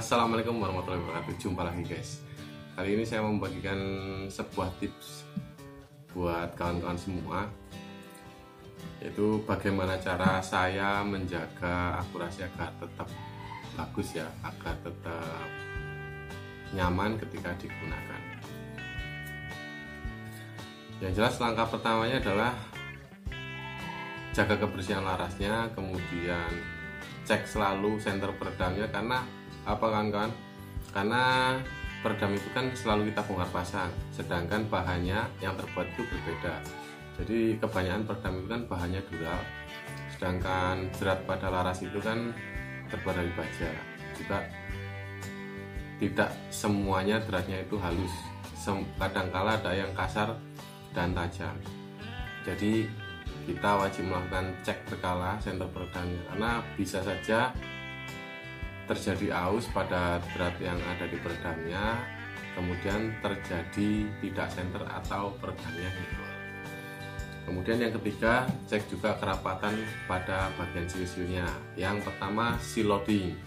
Assalamualaikum warahmatullahi wabarakatuh. Jumpa lagi guys. Kali ini saya membagikan sebuah tips buat kawan-kawan semua, yaitu bagaimana cara saya menjaga akurasi agar tetap bagus ya, agar tetap nyaman ketika digunakan. Yang jelas langkah pertamanya adalah jaga kebersihan larasnya, kemudian cek selalu senter peredamnya. Karena apa kawan-kawan? Karena peredam itu kan selalu kita bongkar pasang, sedangkan bahannya yang terbuat itu berbeda. Jadi kebanyakan peredam itu kan bahannya dural, sedangkan jerat pada laras itu kan terbuat dari baja. Juga tidak semuanya jeratnya itu halus, kadangkala ada yang kasar dan tajam. Jadi kita wajib melakukan cek berkala senter peredamnya, karena bisa saja terjadi aus pada jerat yang ada di peredamnya, kemudian terjadi tidak senter atau peredamnya hilang. Kemudian yang ketiga, cek juga kerapatan pada bagian sil-silnya. Yang pertama, seal loading.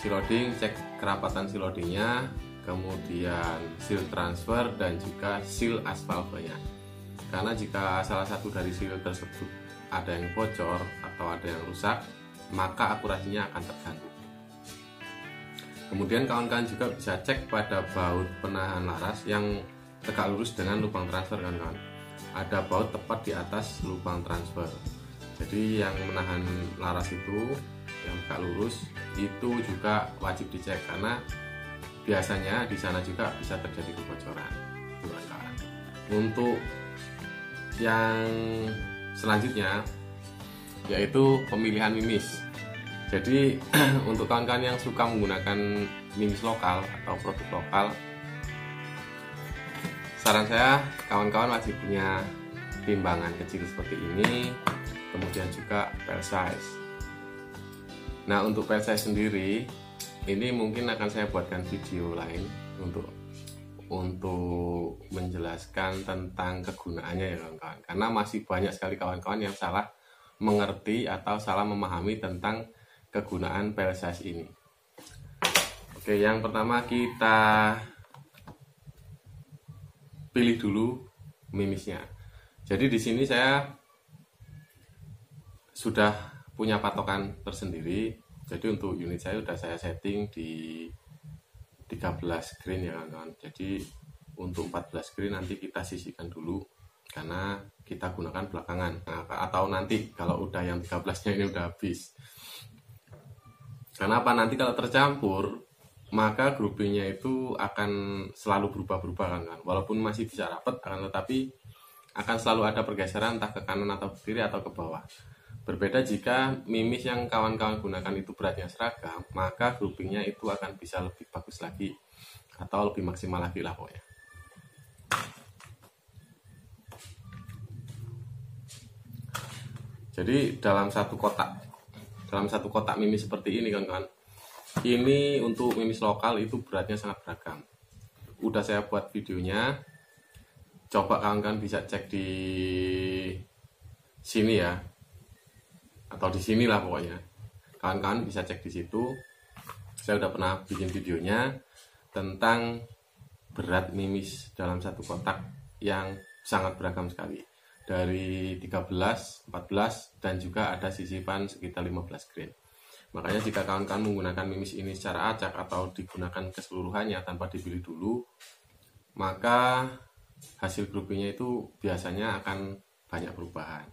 Seal loading, cek kerapatan seal loadingnya, kemudian seal transfer dan juga seal aspalnya. Karena jika salah satu dari seal tersebut ada yang bocor atau ada yang rusak, maka akurasinya akan terganggu. Kemudian kawan-kawan juga bisa cek pada baut penahan laras yang tegak lurus dengan lubang transfer kawan-kawan. Ada baut tepat di atas lubang transfer. Jadi yang menahan laras itu yang tegak lurus itu juga wajib dicek, karena biasanya di sana juga bisa terjadi kebocoran. Untuk yang selanjutnya yaitu pemilihan mimis. Jadi untuk kawan-kawan yang suka menggunakan mimis lokal atau produk lokal, saran saya kawan-kawan wajib punya timbangan kecil seperti ini, kemudian juga pair size. Nah, untuk pair size sendiri ini mungkin akan saya buatkan video lain untuk menjelaskan tentang kegunaannya ya kawan-kawan, karena masih banyak sekali kawan-kawan yang salah mengerti atau salah memahami tentang kegunaan pair size ini. Oke, yang pertama kita pilih dulu mimisnya. Jadi di sini saya sudah punya patokan tersendiri. Jadi untuk unit saya sudah saya setting di 13 grain ya kawan-kawan. Jadi untuk 14 grain nanti kita sisihkan dulu, karena kita gunakan belakangan. Nah, atau nanti kalau udah yang 13-nya ini udah habis. Karena apa, nanti kalau tercampur maka groupingnya itu akan selalu berubah-berubah kan. Walaupun masih bisa rapat, akan tetapi akan selalu ada pergeseran entah ke kanan atau ke kiri atau ke bawah. Berbeda jika mimis yang kawan-kawan gunakan itu beratnya seragam, maka groupingnya itu akan bisa lebih bagus lagi atau lebih maksimal lagi lah pokoknya. Jadi dalam satu kotak mimis seperti ini kawan-kawan, ini untuk mimis lokal itu beratnya sangat beragam. Udah saya buat videonya, coba kawan-kawan bisa cek di sini ya, atau di sinilah pokoknya. Kawan-kawan bisa cek di situ. Saya udah pernah bikin videonya tentang berat mimis dalam satu kotak yang sangat beragam sekali. Dari 13, 14 dan juga ada sisipan sekitar 15 grain. Makanya jika kawan-kawan menggunakan mimis ini secara acak atau digunakan keseluruhannya tanpa dipilih dulu, maka hasil groupingnya itu biasanya akan banyak perubahan.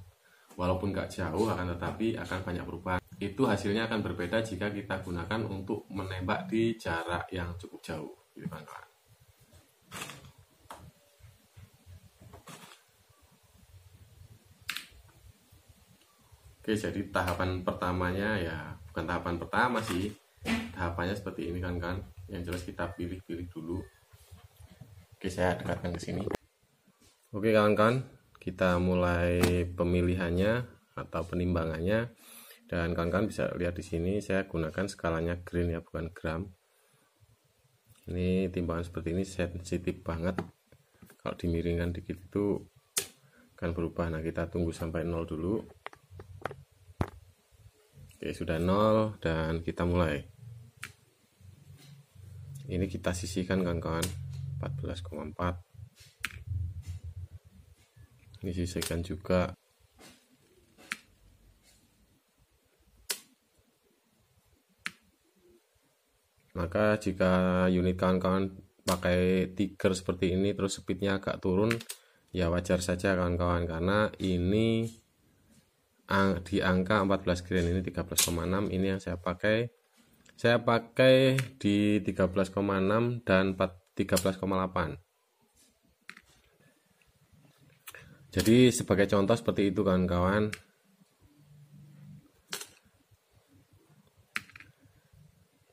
Walaupun nggak jauh, akan tetapi akan banyak perubahan. Itu hasilnya akan berbeda jika kita gunakan untuk menembak di jarak yang cukup jauh, gitu kawan-kawan. Oke, jadi tahapan pertamanya ya, bukan tahapan pertama sih, tahapannya seperti ini kan. Yang jelas kita pilih-pilih dulu. Oke, saya dekatkan ke sini. Oke kawan-kawan, kita mulai pemilihannya atau penimbangannya. Dan kawan-kawan bisa lihat di sini saya gunakan skalanya grain ya, bukan gram. Ini timbangan seperti ini sensitif banget. Kalau dimiringkan dikit itu akan berubah. Nah, kita tunggu sampai 0 dulu. Oke, sudah 0 dan kita mulai. Ini kita sisihkan kawan-kawan, 14,4. Ini sisihkan juga. Maka jika unit kawan-kawan pakai tiger seperti ini terus speednya agak turun, ya wajar saja kawan-kawan, karena ini di angka 14 grain, ini 13,6. Ini yang saya pakai di 13,6 dan 13,8. Jadi sebagai contoh seperti itu kawan-kawan.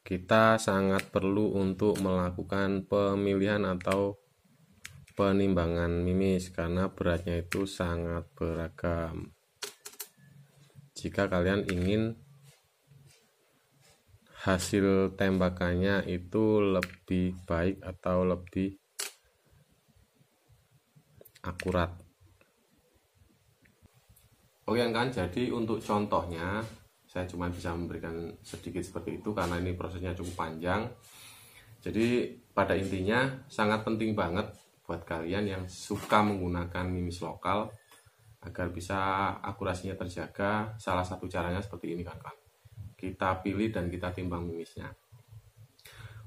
Kita sangat perlu untuk melakukan pemilihan atau penimbangan mimis karena beratnya itu sangat beragam. Jika kalian ingin hasil tembakannya itu lebih baik atau lebih akurat. Oke kan, jadi untuk contohnya saya cuma bisa memberikan sedikit seperti itu karena ini prosesnya cukup panjang. Jadi pada intinya sangat penting banget buat kalian yang suka menggunakan mimis lokal agar bisa akurasinya terjaga. Salah satu caranya seperti ini kan. Kita pilih dan kita timbang mimisnya.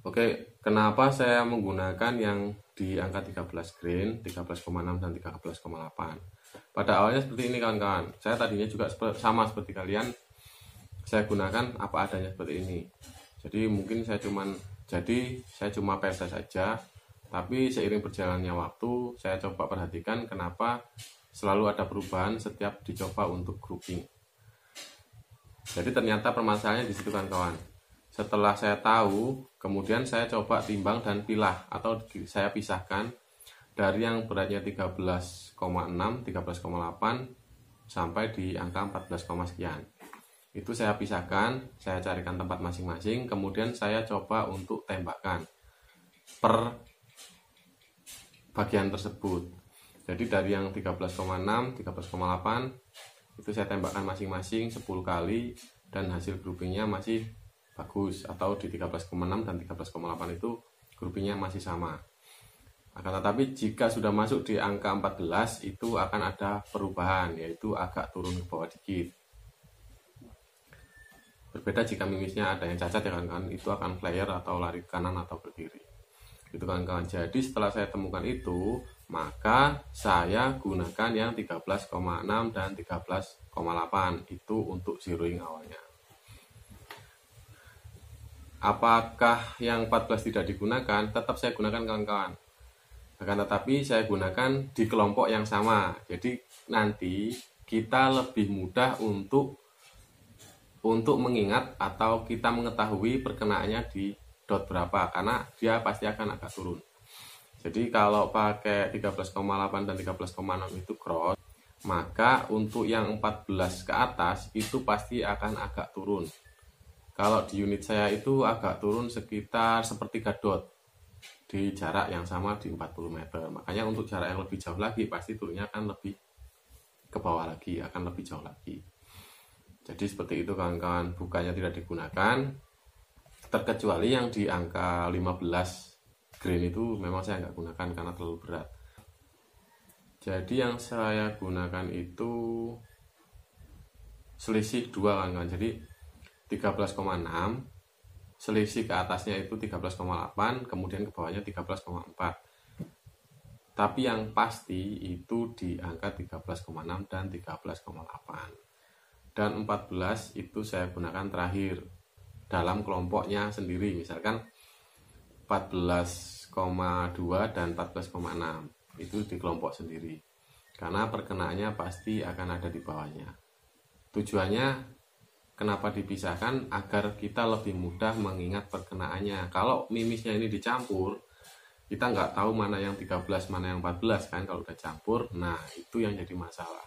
Oke, kenapa saya menggunakan yang di angka 13 grain, 13,6 dan 13,8? Pada awalnya seperti ini kawan-kawan. Saya tadinya juga sama seperti kalian. Saya gunakan apa adanya seperti ini. Jadi mungkin saya cuma PSS saja. Tapi seiring berjalannya waktu, saya coba perhatikan kenapa selalu ada perubahan setiap dicoba untuk grouping. Jadi ternyata permasalahannya di situ kawan-kawan. Setelah saya tahu, kemudian saya coba timbang dan pilah atau saya pisahkan dari yang beratnya 13,6, 13,8 sampai di angka 14, sekian. Itu saya pisahkan, saya carikan tempat masing-masing, kemudian saya coba untuk tembakkan per bagian tersebut. Jadi dari yang 13,6, 13,8 itu saya tembakkan masing-masing 10 kali dan hasil groupingnya masih bagus, atau di 13,6 dan 13,8 itu groupingnya masih sama. Akan tetapi jika sudah masuk di angka 14 itu akan ada perubahan, yaitu agak turun ke bawah dikit. Berbeda jika mimisnya ada yang cacat ya kawan-kawan, itu akan flare atau lari ke kanan atau ke kiri. Itu kawan-kawan. Jadi setelah saya temukan itu, maka saya gunakan yang 13,6 dan 13,8 itu untuk zeroing awalnya. Apakah yang 14 tidak digunakan? Tetap saya gunakan kawan-kawan. Akan tetapi saya gunakan di kelompok yang sama. Jadi nanti kita lebih mudah untuk mengingat atau kita mengetahui perkenaannya di dot berapa, karena dia pasti akan agak turun. Jadi kalau pakai 13,8 dan 13,6 itu cross, maka untuk yang 14 ke atas itu pasti akan agak turun. Kalau di unit saya itu agak turun sekitar sepertiga dot di jarak yang sama di 40 meter. Makanya untuk jarak yang lebih jauh lagi pasti turunnya akan lebih ke bawah lagi, akan lebih jauh lagi. Jadi seperti itu kawan-kawan, bukannya tidak digunakan, terkecuali yang di angka 15 grain itu memang saya nggak gunakan karena terlalu berat. Jadi yang saya gunakan itu selisih 2 kawan-kawan. Jadi 13,6, selisih ke atasnya itu 13,8, kemudian ke bawahnya 13,4. Tapi yang pasti itu di angka 13,6 dan 13,8. Dan 14 itu saya gunakan terakhir dalam kelompoknya sendiri, misalkan 14,2 dan 14,6 itu di kelompok sendiri, karena perkenaannya pasti akan ada di bawahnya. Tujuannya kenapa dipisahkan? Agar kita lebih mudah mengingat perkenaannya. Kalau mimisnya ini dicampur, kita nggak tahu mana yang 13 mana yang 14 kan kalau udah campur. Nah itu yang jadi masalah.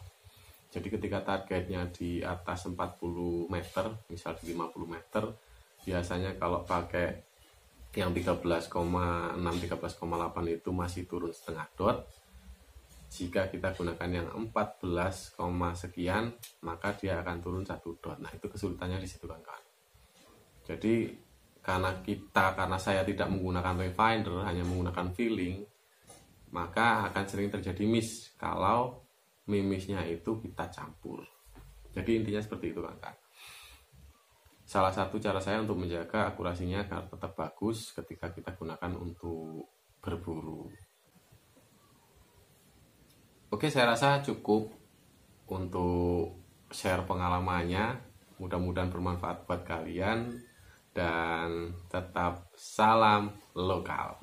Jadi ketika targetnya di atas 40 meter, misal di 50 meter, biasanya kalau pakai yang 13,6, 13,8 itu masih turun setengah dot. Jika kita gunakan yang 14, sekian, maka dia akan turun 1 dot. Nah itu kesulitannya di situ kawan-kawan. Jadi karena saya tidak menggunakan refinder, hanya menggunakan filling, maka akan sering terjadi miss kalau mimisnya itu kita campur. Jadi intinya seperti itu kan. Salah satu cara saya untuk menjaga akurasinya agar tetap bagus ketika kita gunakan untuk berburu. Oke, saya rasa cukup untuk share pengalamannya. Mudah-mudahan bermanfaat buat kalian, dan tetap salam lokal.